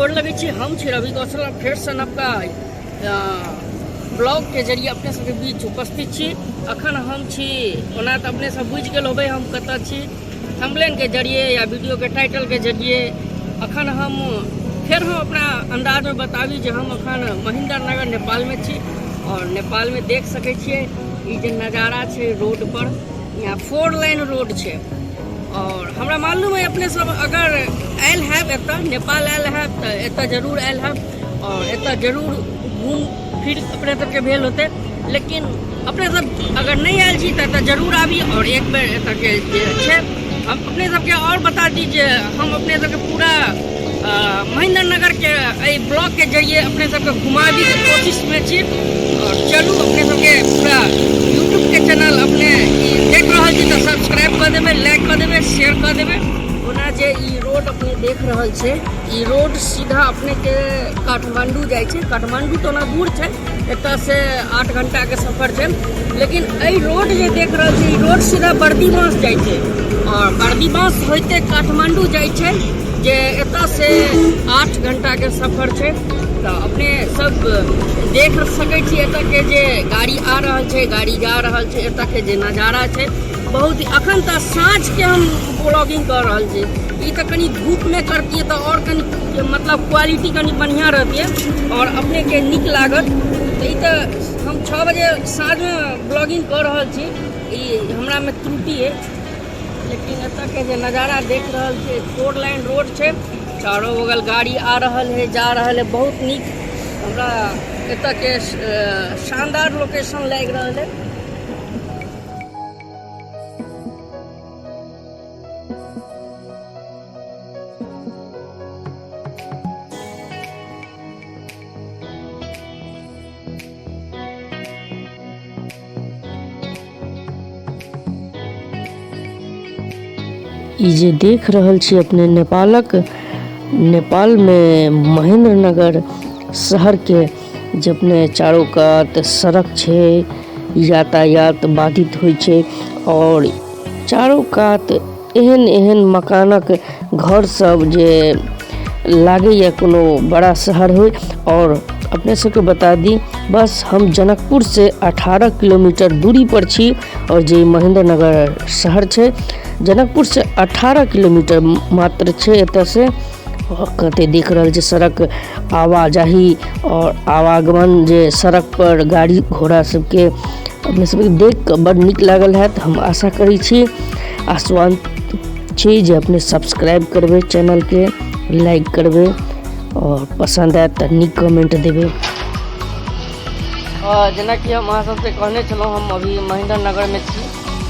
गोड़ लगे छी। हम छी रवि कौशल, फेर सन आपका ब्लॉग के जरिए अपने सबके बीच उपस्थित छी। अखन हम छी ओना तऽ अपने सब बुझि गेल होबै हम कतऽ छी। थंबनेल के जरिए या वीडियो के टाइटल के जरिए अखन हम फिर हम अपना अंदाज में बताबी जे हम अखन महेंद्र नगर नेपाल में छी। और नेपाल में देख सकै छियै ई जे नज़ारा छै रोड पर, यहाँ 4 लाइन रोड छै। और हमरा मालूम है अपने सब अगर आयल हैब एतऽ नेपाल आयल हैब तऽ एतऽ जरूर आयल हैब और एतऽ जरूर घूम फिर अपने सबके भेल होते। लेकिन अपने सब अगर नहीं आयल छी तऽ एतऽ जरूर आबी और एक बेर एतऽ के जे छै हम अपने सबके और बता दी जे हम अपने सबके पूरा महेंद्र नगर के एहि ब्लॉग के जरिए अपने सबके घुमाबी के कोशिश में छी। और चलू अपने सबके पूरा यूट्यूब के चैनल अपने देख रहल छी तऽ सब्सक्राइब कर देबै, लाइक कर देबै, शेयर कर देबै। ओना जे ई रोड अपने देख रहल छै ई रोड सीधा अपने के काठमांडू जाइ छै। काठमांडू तो ना दूर छै, एतऽ से 8 घंटा के सफर छै। लेकिन एहि रोड जे देख रहल छी ई रोड सीधा बर्दीवास जाइ छै और बर्दीवास होइते काठमांडू जाइ छै जे एतऽ से 8 घंटा के सफर छै। तऽ अपने सब देख सकै छी एतऽ के जे गाड़ी आ रहल छै, गाड़ी जा रहल छै, एतऽ के जे नज़ारा छै बहुत ही। अखन तऽ साँझ के हम ब्लॉगिंग कर रहल छी, ई तऽ कनी धूप में करतियै तऽ और कनी मतलब क्वालिटी कनी बढ़िया रहतियै और अपने के नीक लागत। तऽ ई तऽ हम 6 बजे साँझ में ब्लॉगिंग कर रहल छी, ई हमरा में त्रुटि है। लेकिन एतऽ के जे नज़ारा देख रहल छै 4 लाइन रोड छै, चारों बगल गाड़ी आ रहल है जा रहल है। बहुत नीक हमरा एतऽ के शानदार लोकेशन लागि रहल है। ई जे देख रहल छी अपने नेपाल में महेंद्र नगर शहर के जे अपने चारों कात सड़क छै, यातायात बाधित होइ छै और चारों कात एहन एहन मकानक घर सब जे लागैया कोनो बड़ा शहर हो। और अपने सबके बता दी बस हम जनकपुर से 18 किलोमीटर दूरी पर छी और जे महेंद्र नगर शहर छै जनकपुर से 18 किलोमीटर मात्र छै एतऽ से। कते देख रहल छै सड़क आवाजाही और आवागमन जे सड़क पर गाड़ी घोड़ा सबके अपने सबके देख कऽ बड़ नीक लागल हैत। हम आशा करै छी आश्वासन छी जे अपने सब्सक्राइब करबै, चैनल के लाइक करबै और पसंद आयत तऽ नीक कमेंट देबै। जेना कि हम अहाँ सबसे कहने छलहुँ हम अभी महेंद्र नगर में छी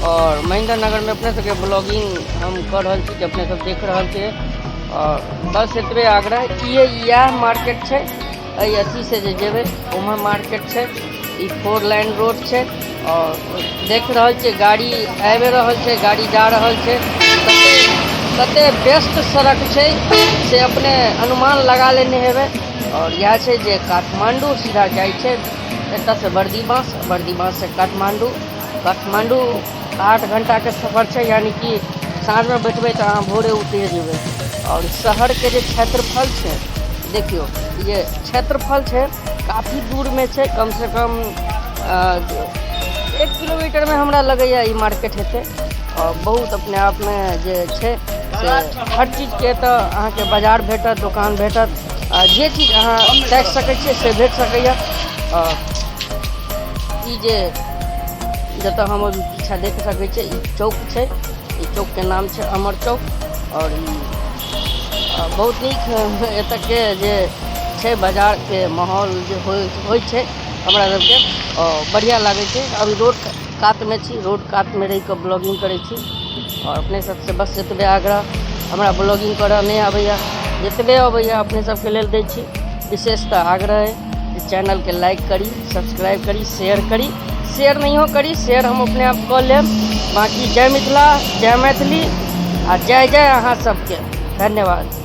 और महेंद्र नगर में अपने सबके ब्लॉगिंग हम कर रहल छी, अपने सब देख रहल छी। और बस एतबे आग्रह यह मार्केट छै, अथी से जे जेबै उम्हर मार्केट छै। ई 4 लाइन रोड छै और देख रहल छी गाड़ी आबि रहल छै, गाड़ी जा रहल छै। कते व्यस्त सड़क छै से अपने अनुमान लगा लेने हेबै। और यह छै जे काठमांडू सीधा जाइ छै एतऽ से बर्दीवास से काठमांडू 8 घंटा के सफर छै। यानी कि साँझ में बैठबै तऽ अहाँ भोरे उतरि जेबै। और शहर के जे क्षेत्रफल छै देखियो, ये क्षेत्रफल छै काफ़ी दूर में छै, कम से कम 1 किलोमीटर में हमरा लगैया ई मार्केट हेतै। और बहुत अपने आप में जे छै से हर चीज़ के तऽ अहाँ के बाजार भेटत, दुकान भेटत, जे चीज़ अहाँ ताकि सकै छियै से भेट सकैया। और ई जे जतऽ हम अभी पीछा देख सकै छियै ई चौक छै, ई चौक के नाम छै अमर चौक। और बहुत नीक एतऽ के जे छै बाजार के माहौल जे होइ छै हमरा सबके बढ़िया लागै छै। अभी रोड कात में छी, रोड कात में रहि कऽ ब्लॉगिंग करै छी। और अपने सबसे बस एतबे आग्रह, हमरा ब्लॉगिंग करऽ नहीं आबैया, जतबे अबैया अपने सबके लेल दै छी। विशेषतः आग्रह है कि चैनल के लाइक करी, सब्सक्राइब करी, शेयर करी। शेयर नहीं करी, शेयर हम अपने आप कऽ लेब। बाकी जय मिथिला, जय मैथिली आ जय जय अहाँ सबके। धन्यवाद।